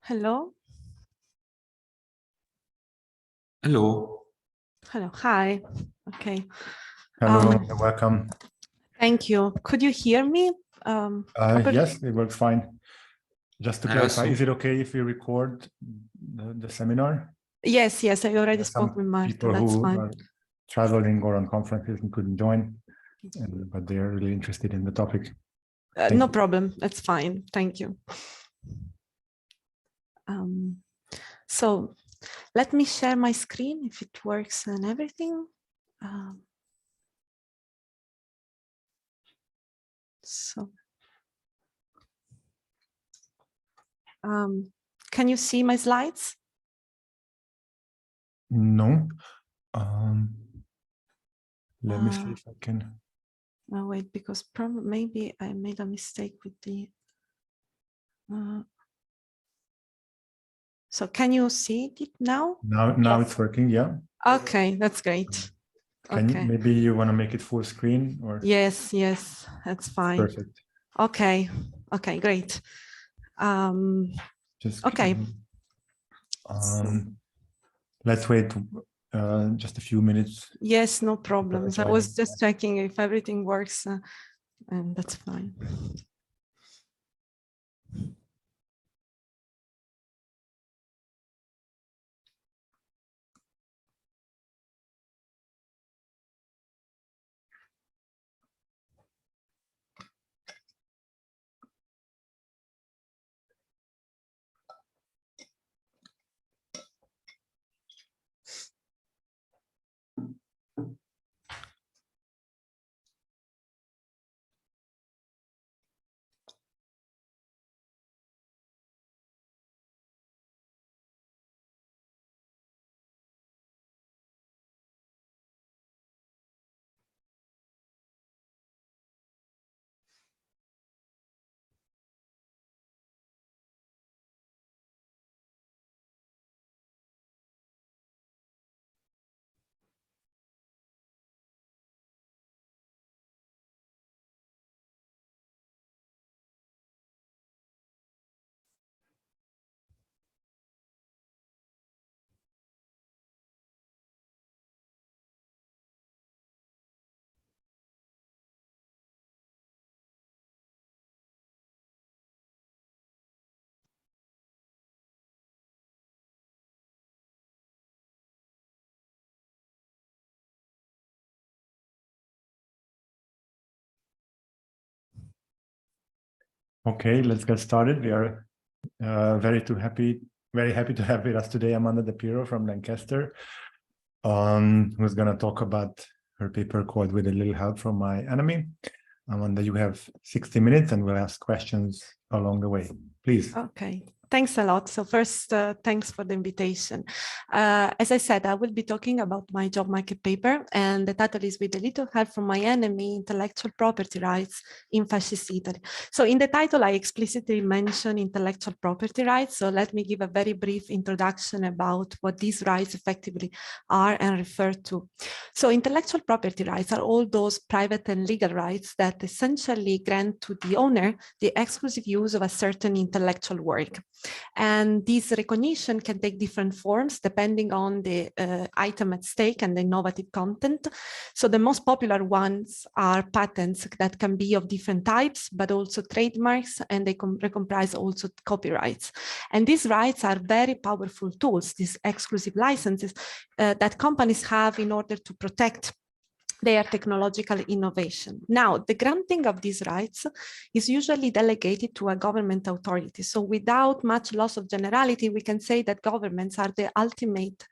Hello. Hello. Hello. Hi. Okay. Hello, welcome. Thank you. Could you hear me? Yes, it works fine. Just to clarify, Also, is it okay if we record the seminar? Yes, yes. I already spoke Some with Marta. people That's who fine. are traveling or on conferences and couldn't join, but they are really interested in the topic. No you. problem. That's fine. Thank you. So let me share my screen if it works and everything. Can you see my slides? No. Let me see if I can. Oh, wait, because maybe I made a mistake with the. So can you see it now? Now Yes. it's working. Yeah. Okay, that's great. Maybe you want to make it full screen or? Yes, that's fine. Perfect. Okay, great. Okay. Let's wait just a few minutes. Yes, no problems. I was just checking if everything works, and that's fine. Okay, let's get started. We are very happy to have with us today Amanda Pirro from Lancaster, who's going to talk about her paper called "With a Little Help from My Enemy." Amanda, you have 60 minutes and we'll ask questions along the way. Please. Okay. Thanks a lot. So first, thanks for the invitation. As I said, I will be talking about my job market paper, and the title is "With a Little Help from My Enemy, Intellectual Property Rights in Fascist Italy." So in the title, I explicitly mention intellectual property rights. So let me give a very brief introduction about what these rights effectively are and refer to. So intellectual property rights are all those private and legal rights that essentially grant to the owner the exclusive use of a certain intellectual work. And this recognition can take different forms depending on the item at stake and the innovative content. So the most popular ones are patents that can be of different types, but also trademarks, and they comprise also copyrights. And these rights are very powerful tools, these exclusive licenses that companies have in order to protect their technological innovation. Now, the granting of these rights is usually delegated to a government authority. So without much loss of generality, we can say that governments are the ultimate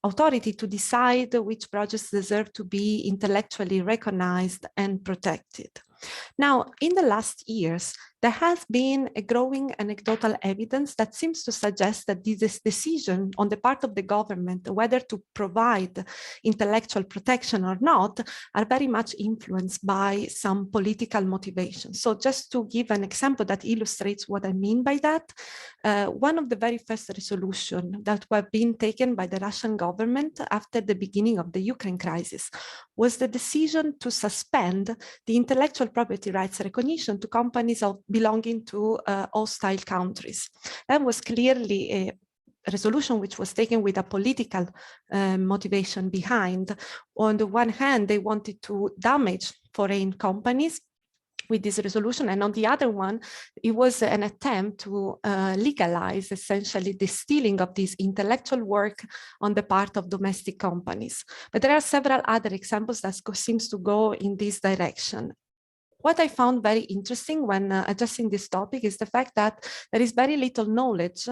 authority to decide which projects deserve to be intellectually recognized and protected. Now, in the last years, there has been a growing anecdotal evidence that seems to suggest that this decision on the part of the government, whether to provide intellectual protection or not, are very much influenced by some political motivations. So just to give an example that illustrates what I mean by that, one of the very first resolutions that were being taken by the Russian government after the beginning of the Ukraine crisis was the decision to suspend the intellectual property rights recognition to companies belonging to hostile countries. That was clearly a resolution which was taken with a political motivation behind. On the one hand, they wanted to damage foreign companies with this resolution, and on the other one, it was an attempt to legalize essentially the stealing of this intellectual work on the part of domestic companies. But there are several other examples that seems to go in this direction. What I found very interesting when addressing this topic is the fact that there is very little knowledge,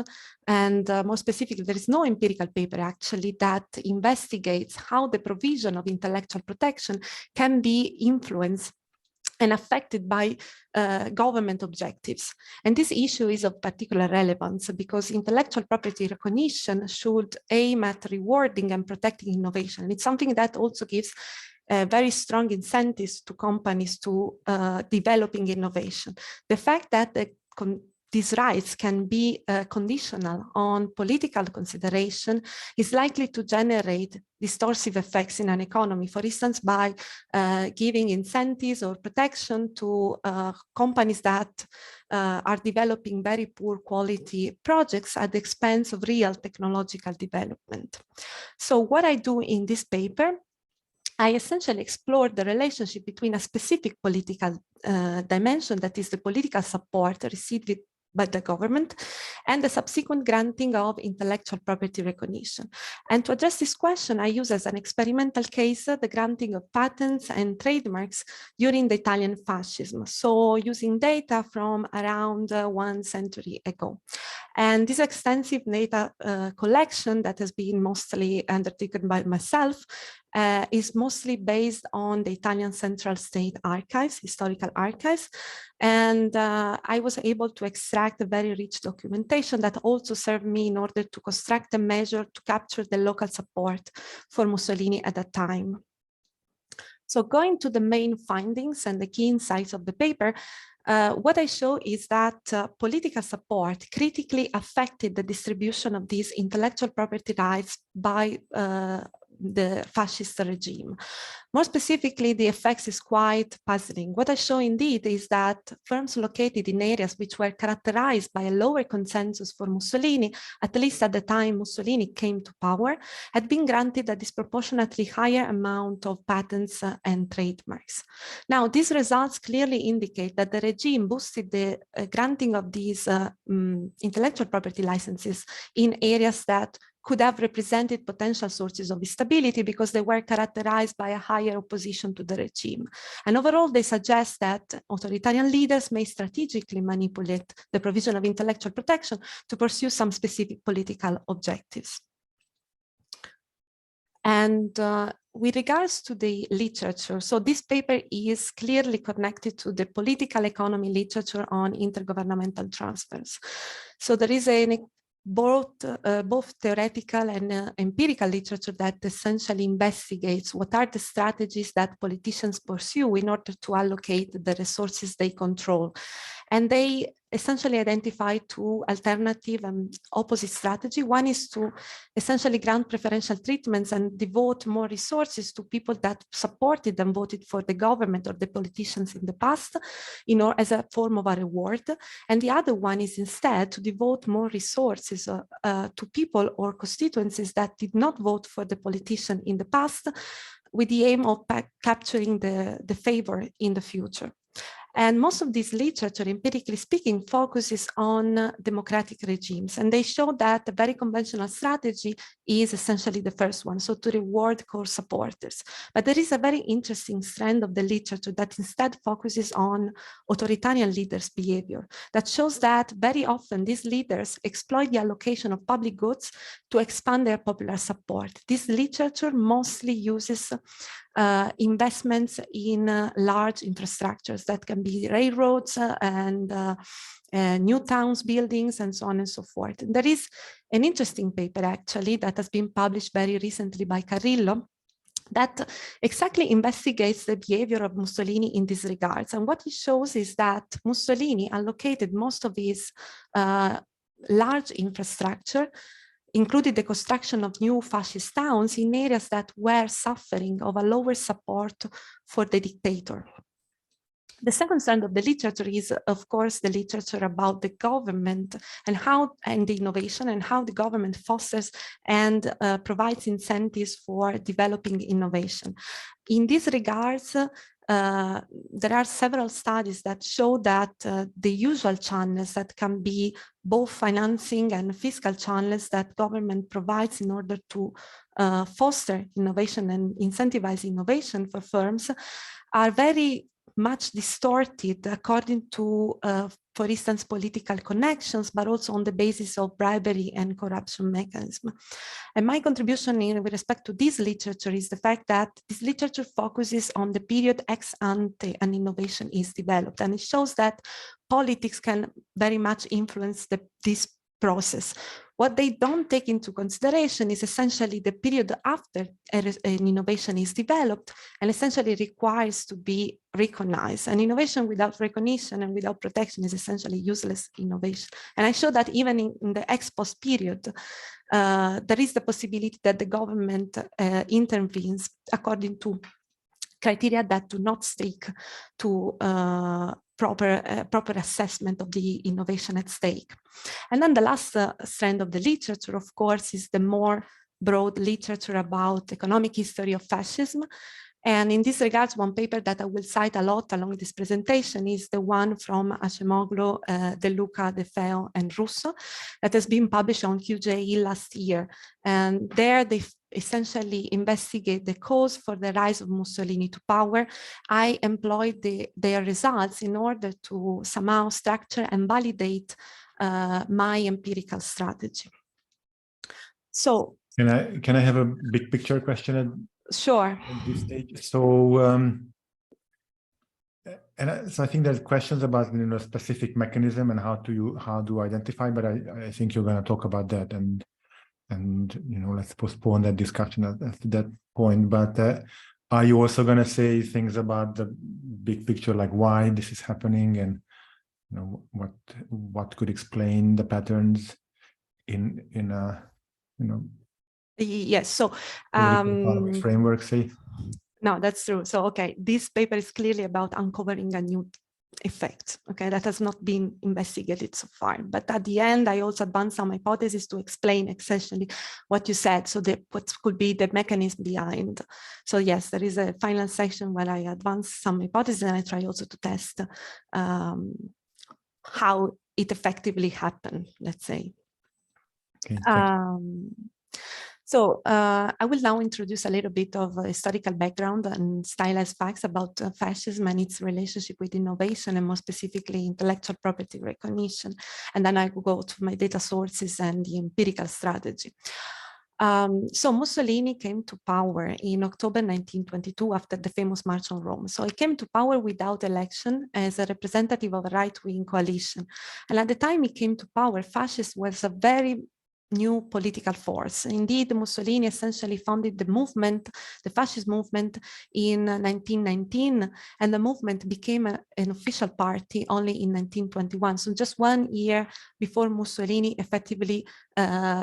and more specifically, there is no empirical paper actually that investigates how the provision of intellectual protection can be influenced and affected by government objectives. And this issue is of particular relevance because intellectual property recognition should aim at rewarding and protecting innovation. It's something that also gives very strong incentives to companies to developing innovation. The fact that these rights can be conditional on political consideration is likely to generate distortive effects in an economy, for instance, by giving incentives or protection to companies that are developing very poor quality projects at the expense of real technological development. So what I do in this paper, I essentially explored the relationship between a specific political dimension, that is the political support received by the government, and the subsequent granting of intellectual property recognition. And to address this question, I use as an experimental case the granting of patents and trademarks during the Italian fascism, so using data from around 1 century ago. And this extensive data collection that has been mostly undertaken by myself is mostly based on the Italian Central State Archives, historical archives. And I was able to extract a very rich documentation that also served me in order to construct a measure to capture the local support for Mussolini at that time. So going to the main findings and the key insights of the paper, what I show is that political support critically affected the distribution of these intellectual property rights by the fascist regime. More specifically, the effects is quite puzzling. What I show indeed is that firms located in areas which were characterized by a lower consensus for Mussolini, at least at the time Mussolini came to power, had been granted a disproportionately higher amount of patents and trademarks. Now, these results clearly indicate that the regime boosted the granting of these intellectual property licenses in areas that could have represented potential sources of instability because they were characterized by a higher opposition to the regime. And overall, they suggest that authoritarian leaders may strategically manipulate the provision of intellectual protection to pursue some specific political objectives. And with regards to the literature, so this paper is clearly connected to the political economy literature on intergovernmental transfers. So there is both theoretical and empirical literature that essentially investigates what are the strategies that politicians pursue in order to allocate the resources they control. And they essentially identify two alternative and opposite strategies. One is to essentially grant preferential treatments and devote more resources to people that supported and voted for the government or the politicians in the past, as a form of a reward. And the other one is instead to devote more resources to people or constituencies that did not vote for the politician in the past, with the aim of capturing the favor in the future. And most of this literature, empirically speaking, focuses on democratic regimes. And they show that the very conventional strategy is essentially the first one, so to reward core supporters. But there is a very interesting strand of the literature that instead focuses on authoritarian leaders' behavior, that shows that very often these leaders exploit the allocation of public goods to expand their popular support. This literature mostly uses investments in large infrastructures that can be railroads and new towns buildings and so on and so forth. And there is an interesting paper actually that has been published very recently by Carrillo that exactly investigates the behavior of Mussolini in these regards. And what it shows is that Mussolini allocated most of his large infrastructure, included the construction of new fascist towns in areas that were suffering of a lower support for the dictator. The second strand of the literature is, of course, the literature about the government and the innovation and how the government fosters and provides incentives for developing innovation. In these regards, there are several studies that show that the usual channels that can be both financing and fiscal channels that government provides in order to foster innovation and incentivize innovation for firms are very much distorted according to, for instance, political connections, but also on the basis of bribery and corruption mechanism. And my contribution with respect to this literature is the fact that this literature focuses on the period ex ante an innovation is developed. And it shows that politics can very much influence this process. What they don't take into consideration is essentially the period after an innovation is developed and essentially requires to be recognized. And innovation without recognition and without protection is essentially useless innovation. And I show that even in the ex post period, there is the possibility that the government intervenes according to criteria that do not stick to proper assessment of the innovation at stake. And then the last strand of the literature, of course, is the more broad literature about economic history of fascism. And in this regard, one paper that I will cite a lot along this presentation is the one from Acemoglu, De Luca, De Feo, and Russo that has been published on QJE last year. And there they essentially investigate the cause for the rise of Mussolini to power. I employed their results in order to somehow structure and validate my empirical strategy. So can I have a big picture question? Sure. At this stage? So, so I think there's questions about specific mechanism and how to identify, but I think you're going to talk about that, and let's postpone that discussion at that point. But are you also going to say things about the big picture, like why this is happening, and what could explain the patterns in Yes, so framework, say? No, that's true. So, okay, this paper is clearly about uncovering a new effect, okay, that has not been investigated so far. But at the end, I also advanced some hypotheses to explain essentially what you said, so what could be the mechanism behind. So yes, there is a final section where I advance some hypotheses and I try also to test how it effectively happened, let's say. Okay, So I will now introduce a little bit of historical background and stylized facts about fascism and its relationship with innovation, and more specifically intellectual property recognition. And then I will go to my data sources and the empirical strategy. So Mussolini came to power in October 1922 after the famous March on Rome. So he came to power without election as a representative of a right-wing coalition. And at the time he came to power, fascist was a very new political force. Indeed, Mussolini essentially founded the movement, the fascist movement, in 1919, and the movement became an official party only in 1921. So just 1 year before Mussolini effectively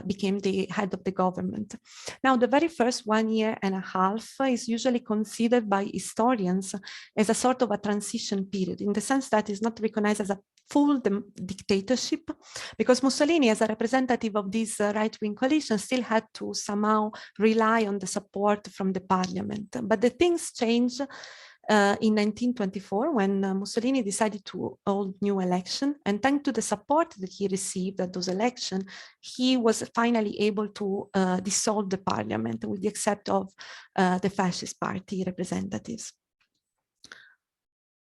became the head of the government. Now, the very first 1.5 years is usually considered by historians as a sort of a transition period, in the sense that it's not recognized as a full dictatorship, because Mussolini, as a representative of this right-wing coalition, still had to somehow rely on the support from the parliament. But the things changed in 1924 when Mussolini decided to hold new election, and thanks to the support that he received at those elections, he was finally able to dissolve the parliament with the except of the fascist party representatives.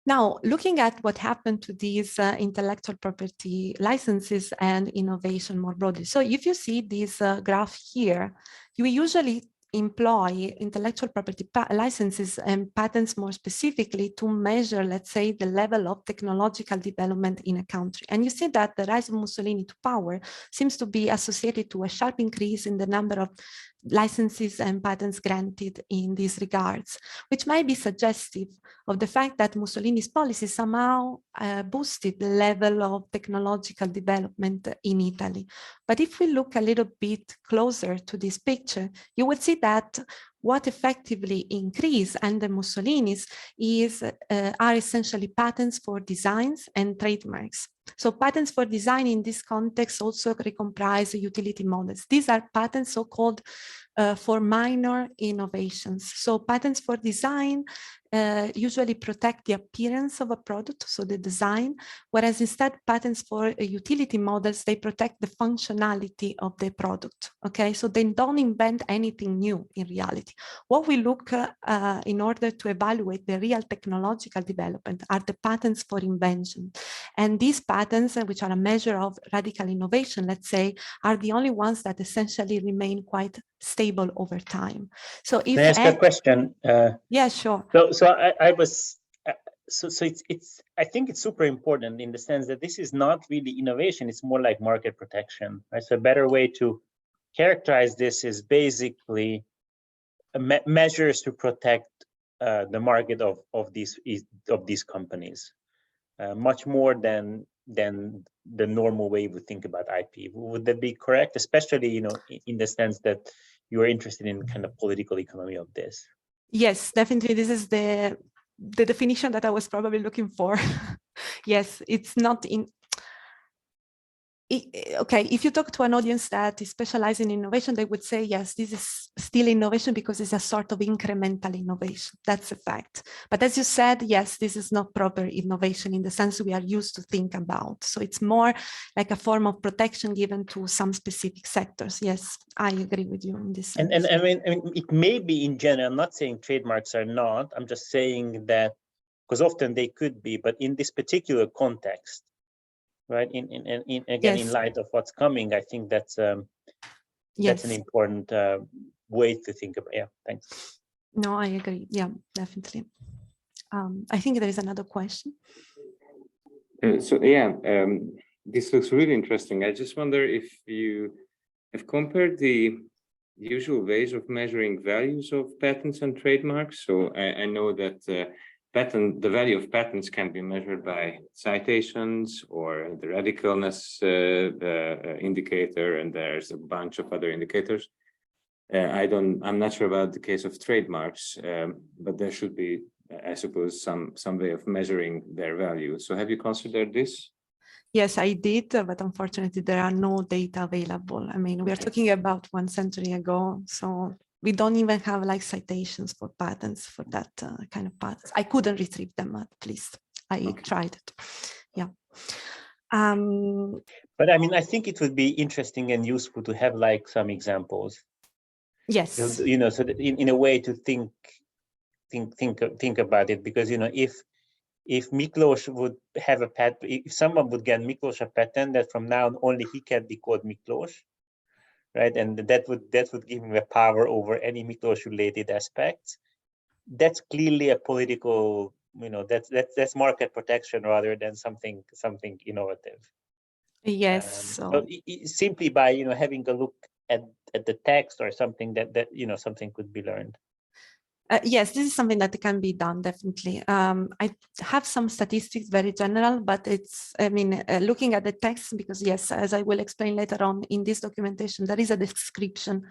Now, looking at what happened to these intellectual property licenses and innovation more broadly. So if you see this graph here, you usually employ intellectual property licenses and patents more specifically to measure, let's say, the level of technological development in a country. And you see that the rise of Mussolini to power seems to be associated to a sharp increase in the number of licenses and patents granted in these regards, which might be suggestive of the fact that Mussolini's policy somehow boosted the level of technological development in Italy. But if we look a little bit closer to this picture, you will see that what effectively increased under Mussolini's are essentially patents for designs and trademarks. So patents for design in this context also comprise utility models. These are patents so-called for minor innovations. So patents for design usually protect the appearance of a product, so the design, whereas instead patents for utility models, they protect the functionality of the product, okay? So they don't invent anything new in reality. What we look in order to evaluate the real technological development are the patents for invention. And these patents, which are a measure of radical innovation, let's say, are the only ones that essentially remain quite stable over time. So if Can I ask a question? Yeah, sure. So I think it's super important in the sense that this is not really innovation, it's more like market protection, right? So a better way to characterize this is basically measures to protect the market of these companies, much more than the normal way we think about IP. Would that be correct? Especially, you know, in the sense that you are interested in kind of political economy of this. Yes, definitely. This is the definition that I was probably looking for. Yes, it's not in. Okay, if you talk to an audience that is specialized in innovation, they would say, yes, this is still innovation because it's a sort of incremental innovation. That's a fact. But as you said, yes, this is not proper innovation in the sense we are used to think about. So it's more like a form of protection given to some specific sectors. Yes, I agree with you in this sense. And I mean, it may be in general, I'm not saying trademarks are not, I'm just saying that, because often they could be, but in this particular context, right? Again, yes. In light of what's coming, I think that's yes. an important way to think about. Yeah, thanks. No, I agree. Yeah, definitely. I think there is another question. This looks really interesting. I just wonder if you have compared the usual ways of measuring values of patents and trademarks. So I know that the value of patents can be measured by citations or the radicalness indicator, and there's a bunch of other indicators. I'm not sure about the case of trademarks, but there should be, I suppose, some way of measuring their value. So have you considered this? Yes, I did, but unfortunately there are no data available. I mean, we are talking about 1 century ago, so we don't even have like citations for patents for that kind of patents. I couldn't retrieve them, at least. I tried it. Yeah. But I mean, I think it would be interesting and useful to have like some examples. Yes. You know, so that in a way to think about it, because, you know, if Miklos would have a patent, if someone would get Miklos a patent that from now on only he can be called Miklos, right? And that would give him a power over any Miklos related aspects. That's clearly a political, you know, that's market protection rather than something innovative. Yes. So simply by, you know, having a look at the text or something that you know, something could be learned. Yes, this is something that can be done, definitely. I have some statistics, very general, but it's, I mean, looking at the text, because yes, as I will explain later on in this documentation, there is a description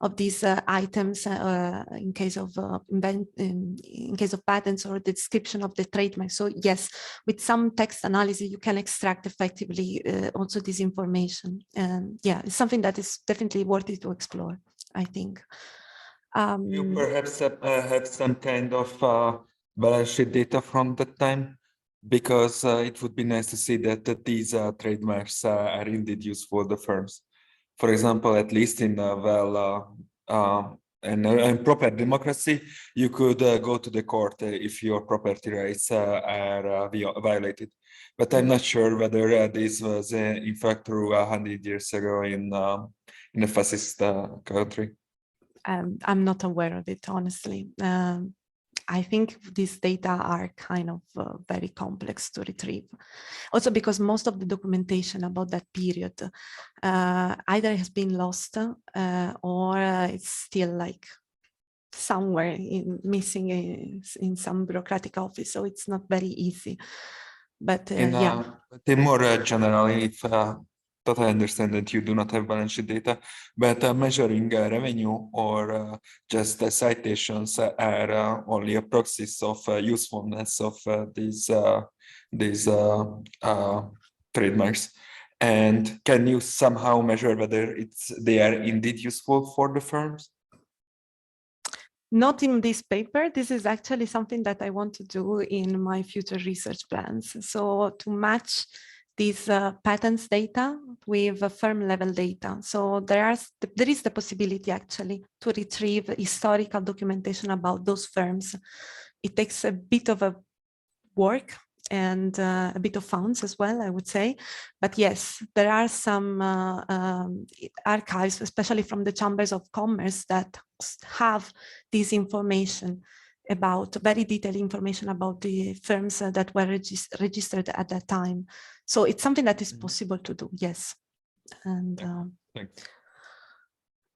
of these items in case of in case of patents, or the description of the trademark. So yes, with some text analysis, you can extract effectively also this information. And yeah, it's something that is definitely worthy to explore, I think. You perhaps have some kind of balance sheet data from that time, because it would be nice to see that these trademarks are indeed useful for the firms. For example, at least in in proper democracy, you could go to the court if your property rights are violated. But I'm not sure whether this was in fact true 100 years ago in a fascist country. I'm not aware of it, honestly. I think these data are kind of very complex to retrieve. Also because most of the documentation about that period either has been lost or it's still like somewhere missing in some bureaucratic office. So it's not very easy. But yeah. More generally, if that I understand that you do not have balance sheet data, but measuring revenue or just citations are only a proxies of usefulness of these trademarks. And can you somehow measure whether they are indeed useful for the firms? Not in this paper. This is actually something that I want to do in my future research plans. So to match these patents data with firm level data. So there is the possibility actually to retrieve historical documentation about those firms. It takes a bit of a work and a bit of funds as well, I would say. But yes, there are some archives, especially from the chambers of commerce, that have this information about, very detailed information about the firms that were registered at that time. So it's something that is possible to do, yes. And Thanks.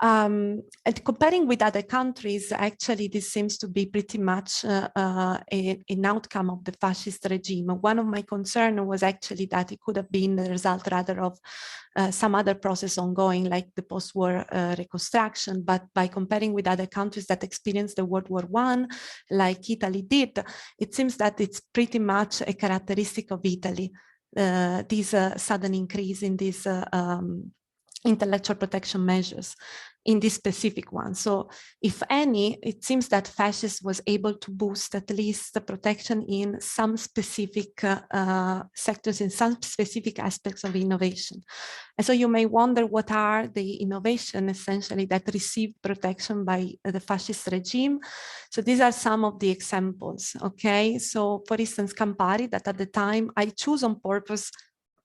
and comparing with other countries, actually, this seems to be pretty much an outcome of the fascist regime. One of my concerns was actually that it could have been the result rather of some other process ongoing, like the post-war reconstruction. But by comparing with other countries that experienced the World War I, like Italy did, it seems that it's pretty much a characteristic of Italy, this sudden increase in these intellectual protection measures in this specific one. So if any, it seems that fascists was able to boost at least the protection in some specific sectors, in some specific aspects of innovation. And so you may wonder what are the innovation essentially that received protection by the fascist regime. So these are some of the examples, okay? So for instance, Campari, that at the time I choose on purpose.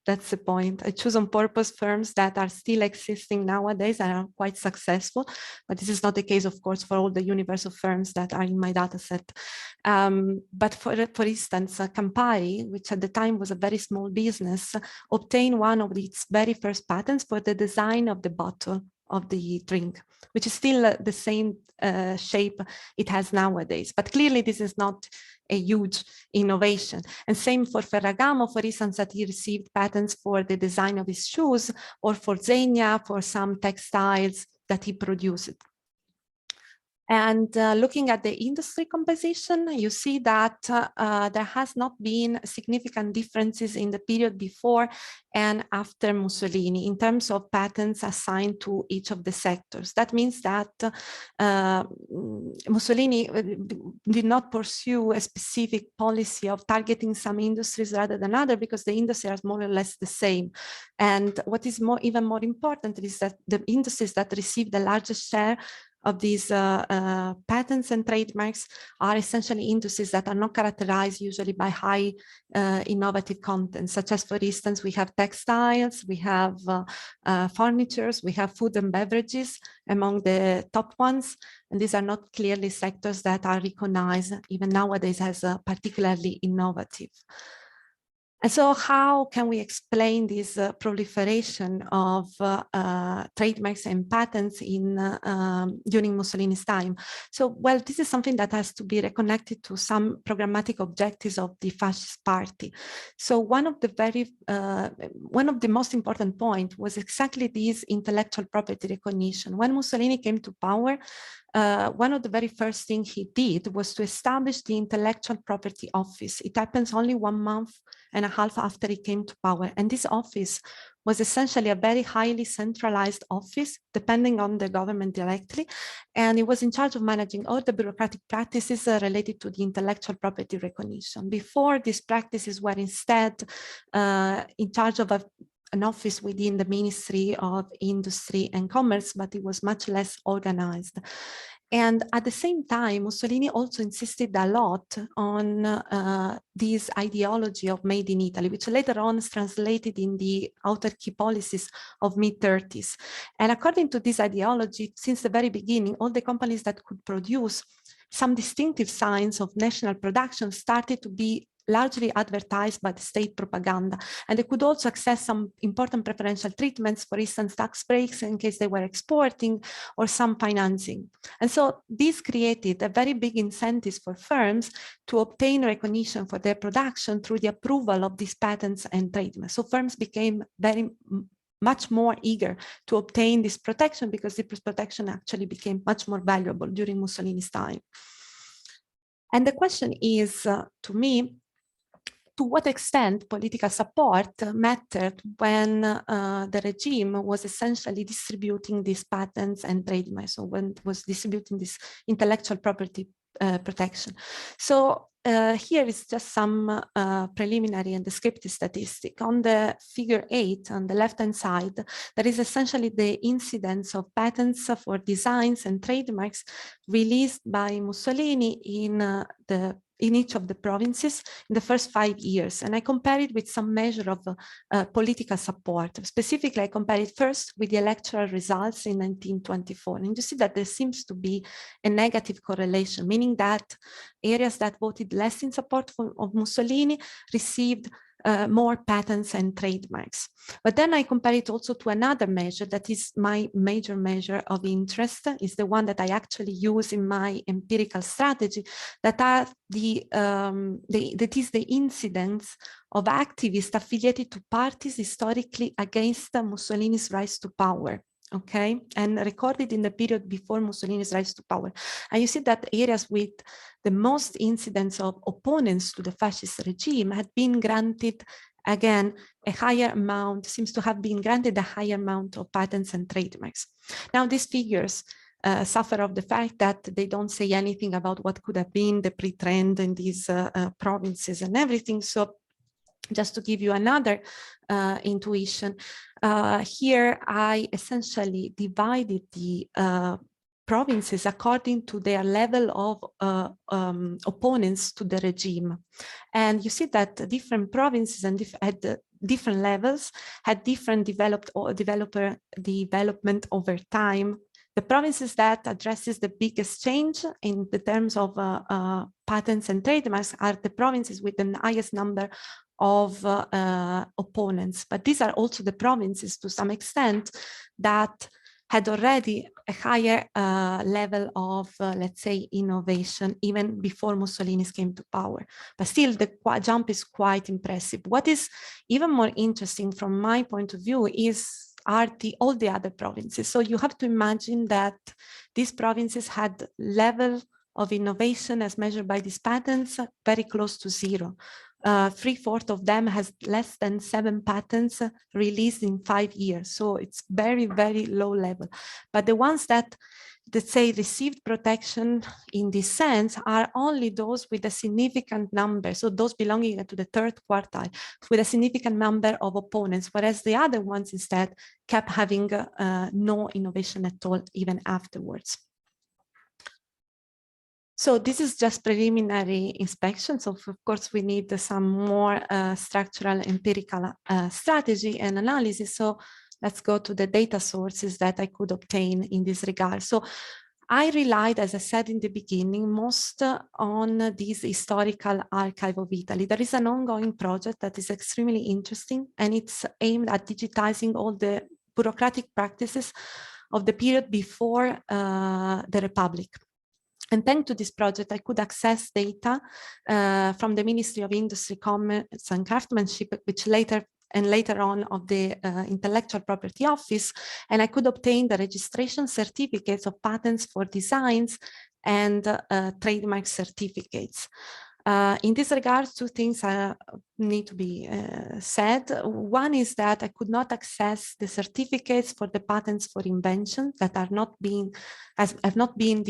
That's the point. I choose on purpose firms that are still existing nowadays and are quite successful, but this is not the case, of course, for all the universe of firms that are in my data set. But for instance, Campari, which at the time was a very small business, obtained one of its very first patents for the design of the bottle of the drink, which is still the same shape it has nowadays. But clearly this is not a huge innovation. And same for Ferragamo, for instance, that he received patents for the design of his shoes, or for Zegna for some textiles that he produced. And looking at the industry composition, you see that there has not been significant differences in the period before and after Mussolini in terms of patents assigned to each of the sectors. That means that Mussolini did not pursue a specific policy of targeting some industries rather than others, because the industries are more or less the same. And what is even more important is that the industries that receive the largest share of these patents and trademarks are essentially industries that are not characterized usually by high innovative content, such as, for instance, we have textiles, we have furnitures, we have food and beverages among the top ones. And these are not clearly sectors that are recognized even nowadays as particularly innovative. And so how can we explain this proliferation of trademarks and patents during Mussolini's time? So, well, this is something that has to be reconnected to some programmatic objectives of the fascist party. So one of the most important points was exactly this intellectual property recognition. When Mussolini came to power, one of the very first things he did was to establish the Intellectual Property Office. It happens only 1 month and a half after he came to power. And this office was essentially a very highly centralized office, depending on the government directly. And it was in charge of managing all the bureaucratic practices related to the intellectual property recognition. Before, these practices were instead in charge of an office within the Ministry of Industry and Commerce, but it was much less organized. And at the same time, Mussolini also insisted a lot on this ideology of Made in Italy, which later on is translated in the autarky policies of mid-30s. And according to this ideology, since the very beginning, all the companies that could produce some distinctive signs of national production started to be largely advertised by the state propaganda, and they could also access some important preferential treatments, for instance, tax breaks in case they were exporting, or some financing. And so this created a very big incentives for firms to obtain recognition for their production through the approval of these patents and trademarks. So firms became much more eager to obtain this protection, because this protection actually became much more valuable during Mussolini's time. And the question is, to me, to what extent political support mattered when the regime was essentially distributing these patents and trademarks, so when it was distributing this intellectual property protection. So here is just some preliminary and descriptive statistic. On the figure 8 on the left-hand side, there is essentially the incidence of patents for designs and trademarks released by Mussolini in each of the provinces in the first 5 years. And I compare it with some measure of political support. Specifically, I compare it first with the electoral results in 1924. And you see that there seems to be a negative correlation, meaning that areas that voted less in support of Mussolini received more patents and trademarks. But then I compare it also to another measure that is my major measure of interest, is the one that I actually use in my empirical strategy, that are that is the incidence of activists affiliated to parties historically against Mussolini's rise to power. Okay, and recorded in the period before Mussolini's rise to power. And you see that areas with the most incidence of opponents to the fascist regime had been granted, again, a higher amount, seems to have been granted a higher amount of patents and trademarks. Now, these figures suffer of the fact that they don't say anything about what could have been the pre-trend in these provinces and everything. So just to give you another intuition, here I essentially divided the provinces according to their level of opponents to the regime. And you see that different provinces and at different levels had different development over time. The provinces that addresses the biggest change in the terms of patents and trademarks are the provinces with the highest number of opponents. But these are also the provinces, to some extent, that had already a higher level of, let's say, innovation, even before Mussolini came to power. But still, the jump is quite impressive. What is even more interesting from my point of view are all the other provinces. So you have to imagine that these provinces had level of innovation as measured by these patents very close to zero. 3/4 of them has less than 7 patents released in 5 years. So it's very, very low level. But the ones that say received protection in this sense are only those with a significant number. So those belonging to the 3rd quartile with a significant number of opponents, whereas the other ones instead kept having no innovation at all, even afterwards. So this is just preliminary inspection. So of course we need some more structural empirical strategy and analysis. So let's go to the data sources that I could obtain in this regard. So I relied, as I said in the beginning, most on this historical archive of Italy. There is an ongoing project that is extremely interesting, and it's aimed at digitizing all the bureaucratic practices of the period before the Republic. And thanks to this project, I could access data from the Ministry of Industry, Commerce and Craftsmanship, which later on of the Intellectual Property Office, and I could obtain the registration certificates of patents for designs and trademark certificates. In this regard, 2 things need to be said. One is that I could not access the certificates for the patents for invention that have not been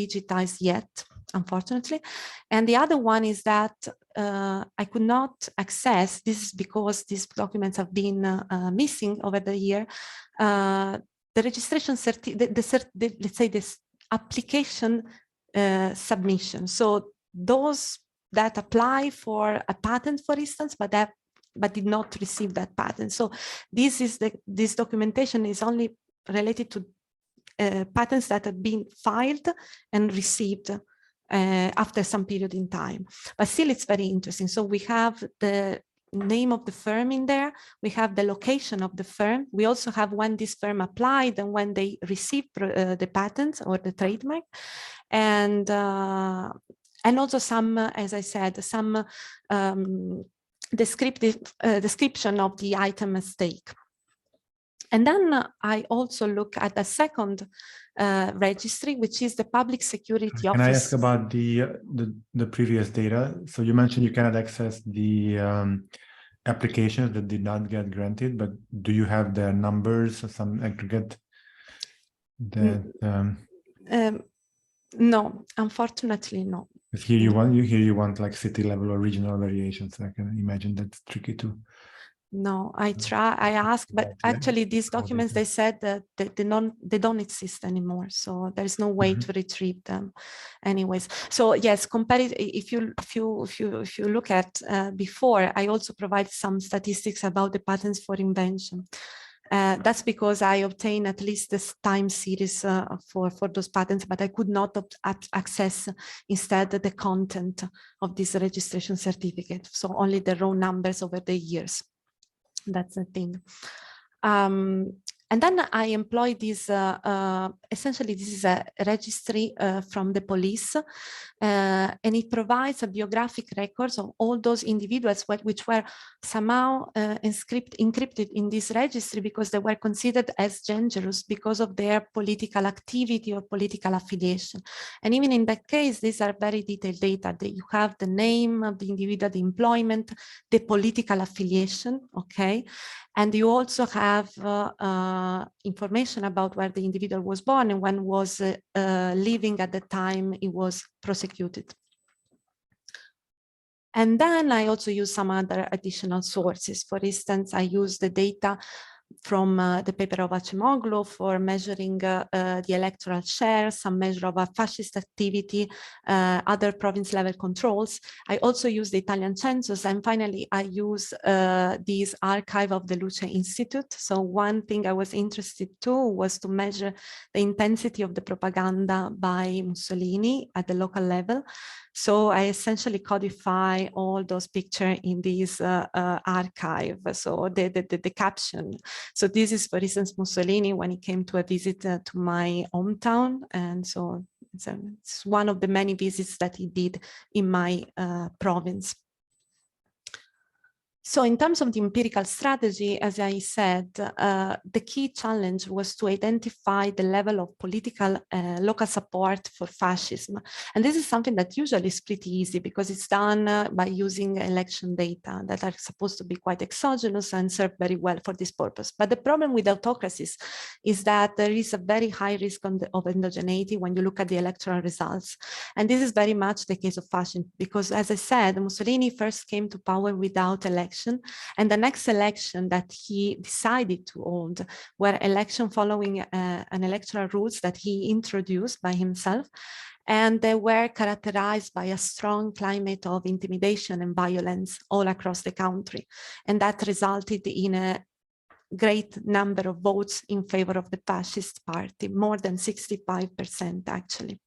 digitized yet, unfortunately. And the other one is that I could not access, this is because these documents have been missing over the year, the registration let's say this application submission. So those that apply for a patent, for instance, but did not receive that patent. So this documentation is only related to patents that have been filed and received after some period in time. But still, it's very interesting. So we have the name of the firm in there. We have the location of the firm. We also have when this firm applied and when they received the patent or the trademark. And also some, as I said, some description of the item at stake. And then I also look at the second registry, which is the Public Security Office. Can I ask about the previous data? So you mentioned you cannot access the applications that did not get granted, but do you have the numbers or some aggregate that? No, unfortunately, no. Here you want like city level or regional variations. I can imagine that's tricky too. No, I asked, but actually these documents, they said that they don't exist anymore. So there's no way to retrieve them anyways. So yes, if you look at before, I also provide some statistics about the patents for invention. That's because I obtained at least this time series for those patents, but I could not access instead the content of this registration certificate. So only the raw numbers over the years. That's the thing. And then I employ this, essentially this is a registry from the police, and it provides a biographic records of all those individuals which were somehow encrypted in this registry because they were considered as dangerous because of their political activity or political affiliation. And even in that case, these are very detailed data that you have the name of the individual, the employment, the political affiliation, okay? And you also have information about where the individual was born and when was living at the time he was prosecuted. And then I also use some other additional sources. For instance, I use the data from the paper of Acemoglu for measuring the electoral share, some measure of a fascist activity, other province level controls. I also use the Italian census, and finally I use this archive of the Luce Institute. So one thing I was interested to was to measure the intensity of the propaganda by Mussolini at the local level. So I essentially codify all those pictures in this archive. So the caption. So this is, for instance, Mussolini when he came to a visit to my hometown. And so it's one of the many visits that he did in my province. So in terms of the empirical strategy, as I said, the key challenge was to identify the level of political local support for fascism. And this is something that usually is pretty easy because it's done by using election data that are supposed to be quite exogenous and serve very well for this purpose. But the problem with autocracies is that there is a very high risk of endogeneity when you look at the electoral results. And this is very much the case of fascism because, as I said, Mussolini first came to power without election. And the next election that he decided to hold were election following an electoral rules that he introduced by himself. And they were characterized by a strong climate of intimidation and violence all across the country. And that resulted in a great number of votes in favor of the fascist party, more than 65% actually.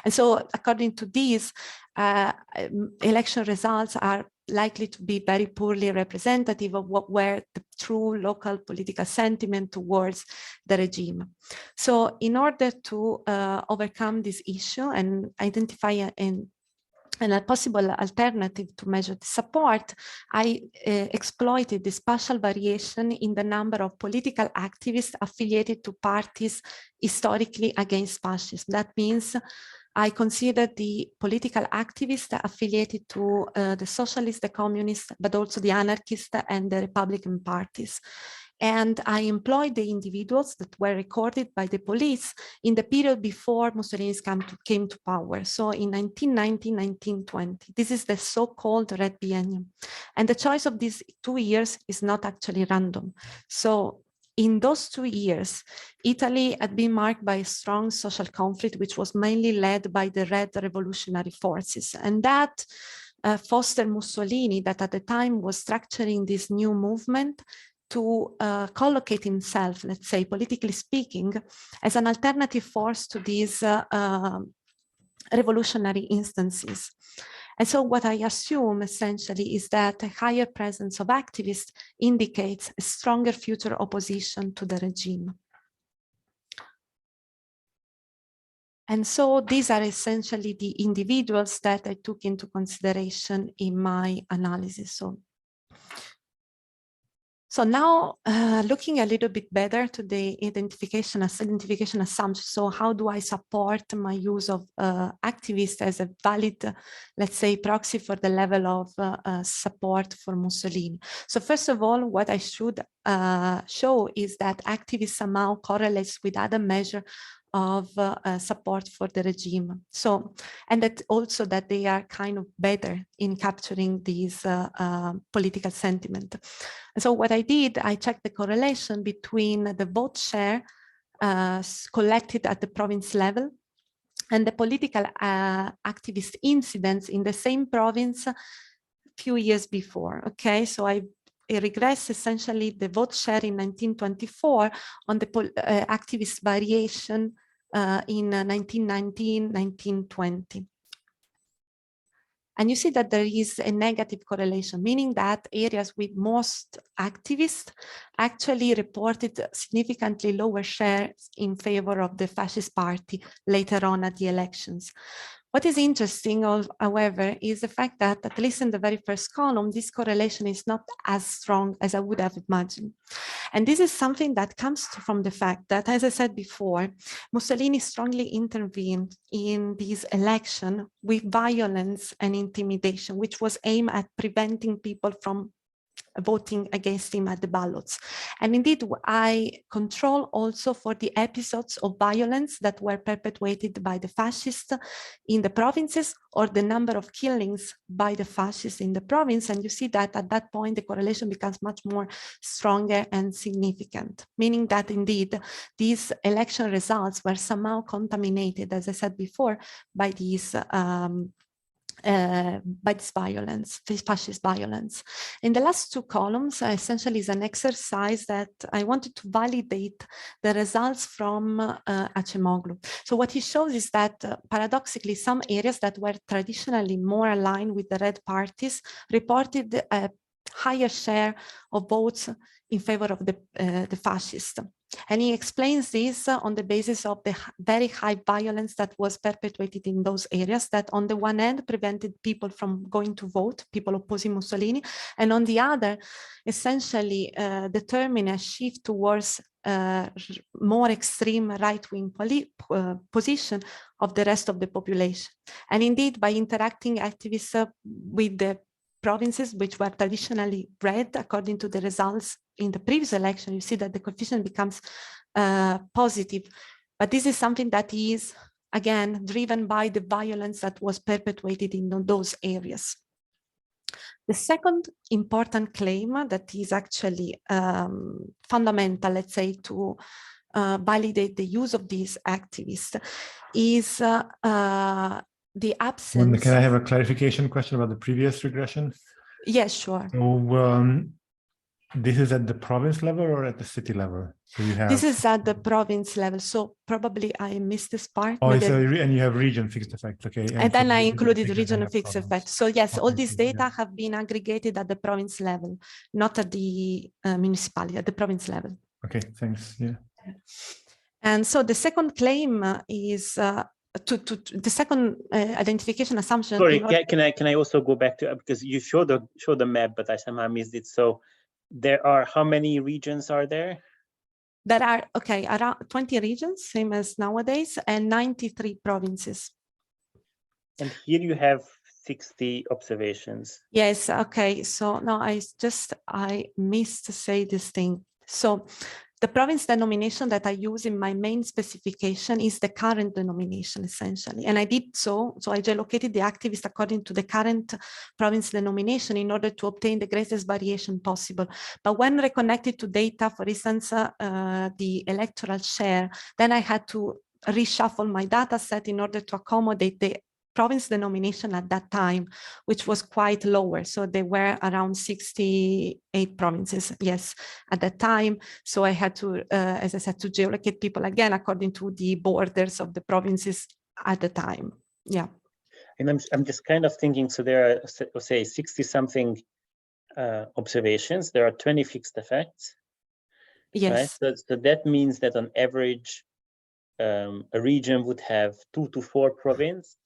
And so according to these, election results are likely to be very poorly representative of what were the true local political sentiment towards the regime. So in order to overcome this issue and identify a possible alternative to measure the support, I exploited the spatial variation in the number of political activists affiliated to parties historically against fascism. That means I considered the political activists affiliated to the socialists, the communists, but also the anarchists and the Republican parties. And I employed the individuals that were recorded by the police in the period before Mussolini came to power. So in 1919, 1920, this is the so-called Red Biennium. And the choice of these 2 years is not actually random. So in those 2 years, Italy had been marked by a strong social conflict, which was mainly led by the Red Revolutionary Forces. And that fostered Mussolini, that at the time was structuring this new movement, to collocate himself, let's say, politically speaking, as an alternative force to this revolutionary instances. And so what I assume essentially is that a higher presence of activists indicates a stronger future opposition to the regime. And so these are essentially the individuals that I took into consideration in my analysis. So now looking a little bit better to the identification assumption. So how do I support my use of activists as a valid, let's say, proxy for the level of support for Mussolini? So first of all, what I should show is that activism somehow correlates with other measures of support for the regime. So, and that also that they are kind of better in capturing these political sentiment. And so what I did, I checked the correlation between the vote share collected at the province level and the political activist incidents in the same province a few years before. Okay, so I regress essentially the vote share in 1924 on the activist variation in 1919, 1920. And you see that there is a negative correlation, meaning that areas with most activists actually reported significantly lower shares in favor of the fascist party later on at the elections. What is interesting, however, is the fact that, at least in the very first column, this correlation is not as strong as I would have imagined. And this is something that comes from the fact that, as I said before, Mussolini strongly intervened in this election with violence and intimidation, which was aimed at preventing people from voting against him at the ballots. And indeed, I control also for the episodes of violence that were perpetuated by the fascists in the provinces, or the number of killings by the fascists in the province. And you see that at that point, the correlation becomes much more stronger and significant, meaning that indeed, these election results were somehow contaminated, as I said before, by these violence, this fascist violence. In the last two columns, essentially is an exercise that I wanted to validate the results from Acemoglu. So what he shows is that paradoxically, some areas that were traditionally more aligned with the red parties reported a higher share of votes in favor of the fascists. And he explains this on the basis of the very high violence that was perpetuated in those areas that on the one hand prevented people from going to vote, people opposing Mussolini, and on the other, essentially determined a shift towards more extreme right-wing position of the rest of the population. And indeed, by interacting activists with the provinces which were traditionally red, according to the results in the previous election, you see that the coefficient becomes positive. But this is something that is, again, driven by the violence that was perpetuated in those areas. The second important claim that is actually fundamental, let's say, to validate the use of these activists is the absence. Can I have a clarification question about the previous regression? Yes, sure. So this is at the province level or at the city level? So you have. This is at the province level. So probably I missed this part. Oh, so and you have region fixed effects. Okay. And then I included region fixed effect. So yes, okay, all these data have been aggregated at the province level, not at the municipality, at the province level. Okay, thanks. Yeah. And so the second claim is the second identification assumption. Sorry, can I also go back to, because you show the map, but I somehow missed it. So there are, how many regions are there? There are, okay, around 20 regions, same as nowadays, and 93 provinces. And here you have 60 observations. Yes, okay. So no, I missed to say this thing. So the province denomination that I use in my main specification is the current denomination, essentially. And I did so I geolocated the activists according to the current province denomination in order to obtain the greatest variation possible. But when reconnected to data, for instance, the electoral share, then I had to reshuffle my data set in order to accommodate the province denomination at that time, which was quite lower. So there were around 68 provinces, yes, at that time. So I had to, as I said, to geolocate people again according to the borders of the provinces at the time. Yeah. And I'm just kind of thinking, so there are, say, 60 something observations. There are 20 fixed effects. Yes. Right? So that means that on average, a region would have 2 to 4 provinces.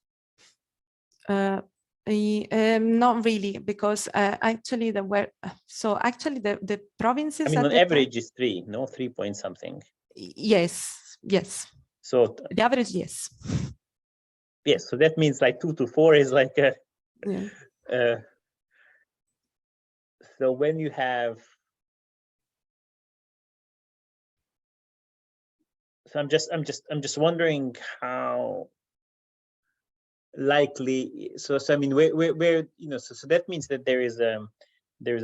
Not really, because actually the provinces. I mean, at on the average is 3, no, 3 point something. Yes. So the average, yes. Yes, so that means like 2 to 4 is like a. Yeah. So when you have. So I'm just wondering how likely. So I mean, where you know, so that means that there is a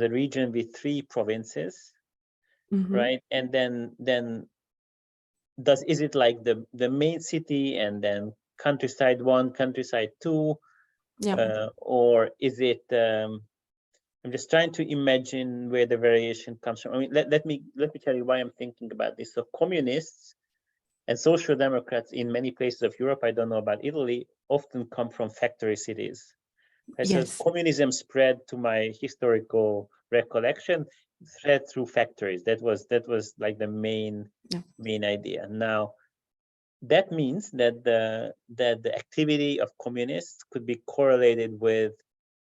region with 3 provinces, right? And then is it like the main city and then countryside 1, countryside 2, or is it? I'm just trying to imagine where the variation comes from. I mean, let me tell you why I'm thinking about this. So communists and social democrats in many places of Europe, I don't know about Italy, often come from factory cities. Right? Yes. So communism spread, to my historical recollection, spread through factories. That was like the main idea. Now, that means that the activity of communists could be correlated with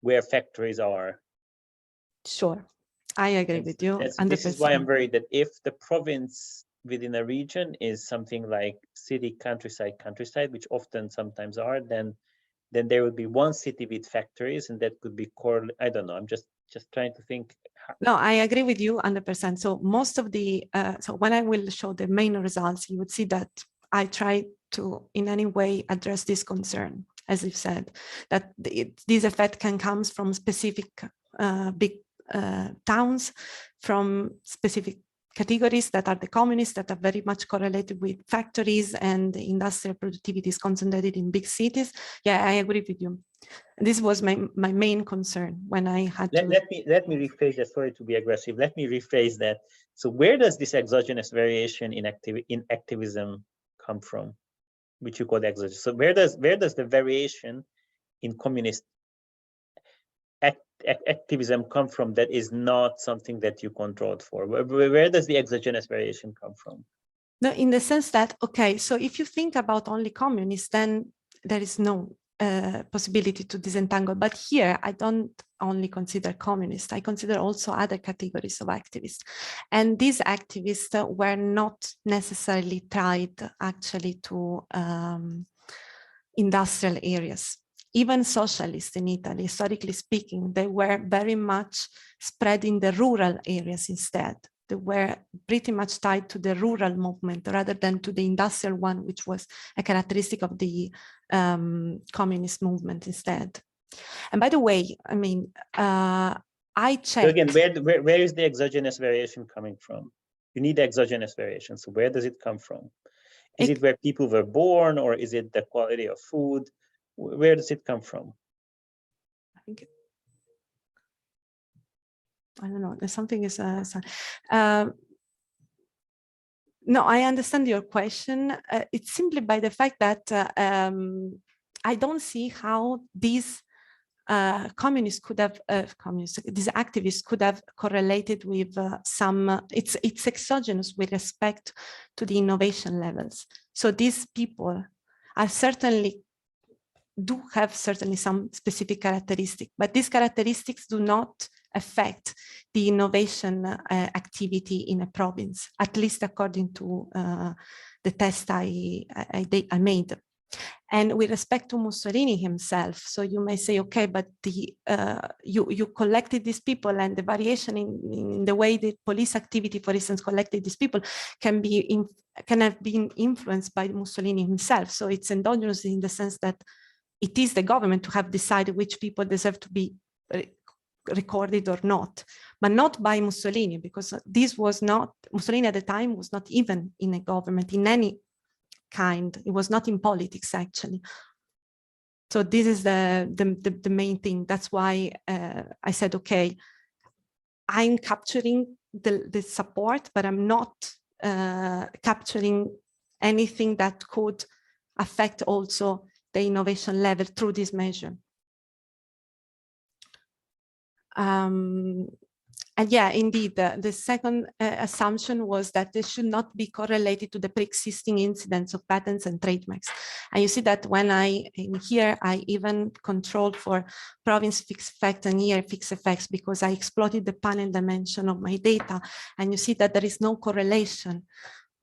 where factories are. Sure, I agree with you. This is why I'm worried that if the province within a region is something like city, countryside, which often sometimes are, then there would be one city with factories, and that could be I don't know. I'm just trying to think. No, I agree with you 100%. So most of the so when I will show the main results, you would see that I try to in any way address this concern, as you've said, that this effect can come from specific big towns, from specific categories that are the communists, that are very much correlated with factories, and industrial productivity is concentrated in big cities. Yeah, I agree with you. This was my main concern when I had to. Let me rephrase that. Sorry to be aggressive. Let me rephrase that. So where does this exogenous variation in activism come from, which you call exogenous? So where does the variation in communist activism come from that is not something that you controlled for? Where does the exogenous variation come from? No, in the sense that, okay, so if you think about only communists, then there is no possibility to disentangle. But here, I don't only consider communists, I consider also other categories of activists. And these activists were not necessarily tied actually to industrial areas. Even socialists in Italy, historically speaking, they were very much spread in the rural areas instead. They were pretty much tied to the rural movement rather than to the industrial one, which was a characteristic of the communist movement instead. And by the way, I mean, I checked. So again, where is the exogenous variation coming from? You need exogenous variation. So where does it come from? Is it where people were born, or is it the quality of food? Where does it come from? I think I don't know. There's something is. No, I understand your question. It's simply by the fact that I don't see how these communists could have these activists could have correlated with some. It's exogenous with respect to the innovation levels. So these people are certainly do have certainly some specific characteristics, but these characteristics do not affect the innovation activity in a province, at least according to the test I made. And with respect to Mussolini himself, so you may say, okay, but you collected these people, and the variation in the way the police activity, for instance, collected these people can have been influenced by Mussolini himself. So it's endogenous in the sense that it is the government to have decided which people deserve to be recorded or not, but not by Mussolini, because this was not, Mussolini at the time was not even in a government in any kind. It was not in politics, actually. So this is the main thing. That's why I said, okay, I'm capturing the support, but I'm not capturing anything that could affect also the innovation level through this measure. And yeah, indeed, the second assumption was that this should not be correlated to the pre-existing incidence of patents and trademarks. And you see that when in here, I even controlled for province fixed effect and year fixed effects because I exploited the panel dimension of my data. And you see that there is no correlation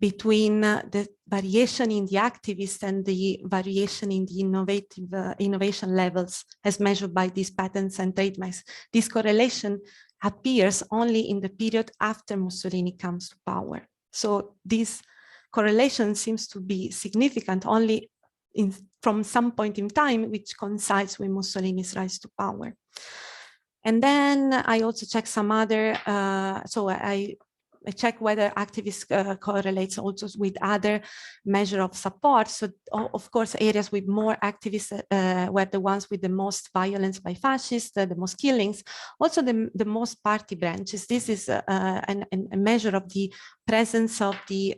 between the variation in the activist and the variation in the innovation levels as measured by these patents and trademarks. This correlation appears only in the period after Mussolini comes to power. So this correlation seems to be significant only from some point in time, which coincides with Mussolini's rise to power. And then I also checked some other, so I check whether activists correlates also with other measure of support. So of course, areas with more activists were the ones with the most violence by fascists, the most killings, also the most party branches. This is a measure of the presence of the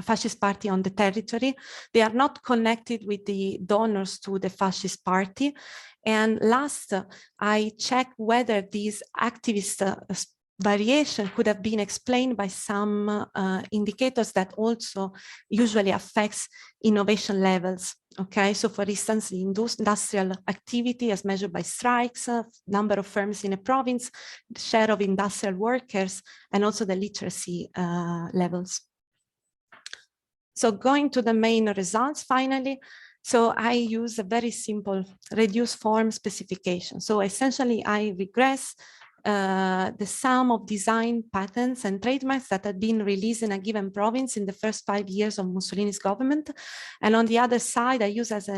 fascist party on the territory. They are not connected with the donors to the fascist party. And last, I check whether these activist variation could have been explained by some indicators that also usually affects innovation levels. Okay, so for instance, the industrial activity as measured by strikes, number of firms in a province, the share of industrial workers, and also the literacy levels. So going to the main results finally, so I use a very simple reduced form specification. So essentially I regress the sum of design patents and trademarks that had been released in a given province in the first 5 years of Mussolini's government. And on the other side, I use as